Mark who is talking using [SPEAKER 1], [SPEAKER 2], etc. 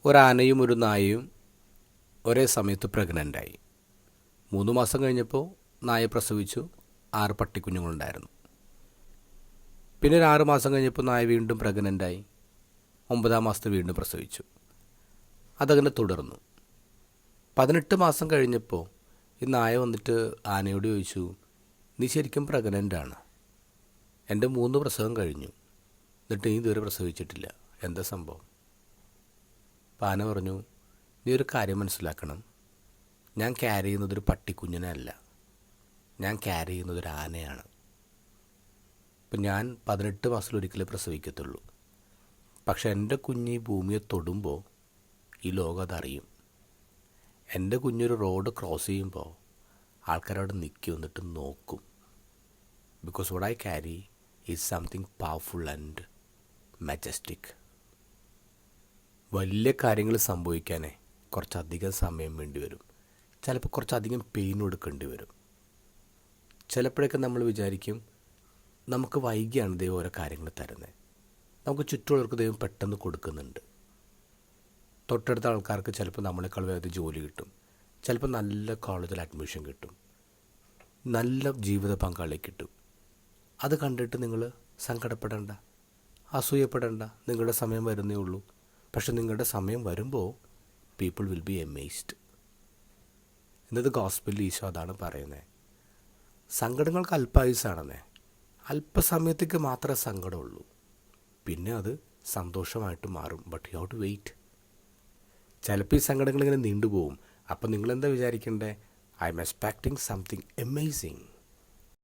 [SPEAKER 1] ഒരാനയും ഒരു നായയും ഒരേ സമയത്ത് പ്രഗ്നൻ്റായി. 3 മാസം കഴിഞ്ഞപ്പോൾ നായ പ്രസവിച്ചു. 6 പട്ടിക്കുഞ്ഞുങ്ങളുണ്ടായിരുന്നു. പിന്നെ ഒരു 6 മാസം കഴിഞ്ഞപ്പോൾ നായ വീണ്ടും പ്രഗ്നൻ്റായി. 9-ാം മാസത്തിൽ വീണ്ടും പ്രസവിച്ചു. അതങ്ങനെ തുടർന്നു. 18 മാസം കഴിഞ്ഞപ്പോൾ ഈ നായ വന്നിട്ട് ആനയോട് ചോദിച്ചു, നീ ശരിക്കും പ്രഗ്നൻ്റാണ്? എൻ്റെ 3 പ്രസവം കഴിഞ്ഞു, എന്നിട്ട് നീ ഇതുവരെ പ്രസവിച്ചിട്ടില്ല, എന്താ സംഭവം? അപ്പോൾ ആന പറഞ്ഞു, നീ ഒരു കാര്യം മനസ്സിലാക്കണം, ഞാൻ ക്യാരി ചെയ്യുന്നതൊരു പട്ടിക്കുഞ്ഞിനെ അല്ല, ഞാൻ ക്യാരി ചെയ്യുന്നതൊരു ആനയാണ്. ഇപ്പം ഞാൻ 18 മാസത്തിലൊരിക്കലേ പ്രസവിക്കത്തുള്ളൂ. പക്ഷെ എൻ്റെ കുഞ്ഞ് ഈ ഭൂമിയെ തൊടുമ്പോൾ ഈ ലോകം അതറിയും. എൻ്റെ കുഞ്ഞൊരു റോഡ് ക്രോസ് ചെയ്യുമ്പോൾ ആൾക്കാരവിടെ നിൽക്കും, എന്നിട്ട് നോക്കും. Because what I carry is something powerful and majestic. വലിയ കാര്യങ്ങൾ സംഭവിക്കാനേ കുറച്ചധികം സമയം വേണ്ടി വരും. ചിലപ്പോൾ കുറച്ചധികം പെയിൻ കൊടുക്കേണ്ടി വരും. ചിലപ്പോഴൊക്കെ നമ്മൾ വിചാരിക്കും, നമുക്ക് വൈകിയാണ് ദൈവം ഓരോ കാര്യങ്ങൾ തരുന്നത്. നമുക്ക് ചുറ്റുമുള്ളവർക്ക് ദൈവം പെട്ടെന്ന് കൊടുക്കുന്നുണ്ട്. തൊട്ടടുത്ത ആൾക്കാർക്ക് ചിലപ്പോൾ നമ്മളെക്കാൾ വേഗത്തിൽ ജോലി കിട്ടും, ചിലപ്പോൾ നല്ല കോളേജിൽ അഡ്മിഷൻ കിട്ടും, നല്ല ജീവിത പങ്കാളി കിട്ടും. അത് കണ്ടിട്ട് നിങ്ങൾ സങ്കടപ്പെടേണ്ട, അസൂയപ്പെടേണ്ട. നിങ്ങളുടെ സമയം വരുന്നേ ഉള്ളൂ. പക്ഷെ നിങ്ങളുടെ സമയം വരുമ്പോൾ പീപ്പിൾ വിൽ ബി എമേസ്ഡ്. ഇന്നത്തെ ഗോസ്പലിൽ ഈശോ അതാണ് പറയുന്നത്. സങ്കടങ്ങൾക്ക് അല്പായുസാണെന്നേ. അല്പസമയത്തേക്ക് മാത്രമേ സങ്കടമുള്ളൂ, പിന്നെ അത് സന്തോഷമായിട്ട് മാറും. But you have to wait. ചിലപ്പോൾ ഈ സങ്കടങ്ങൾ ഇങ്ങനെ നീണ്ടുപോകും. അപ്പം നിങ്ങളെന്താ വിചാരിക്കണ്ടേ? I am expecting something amazing.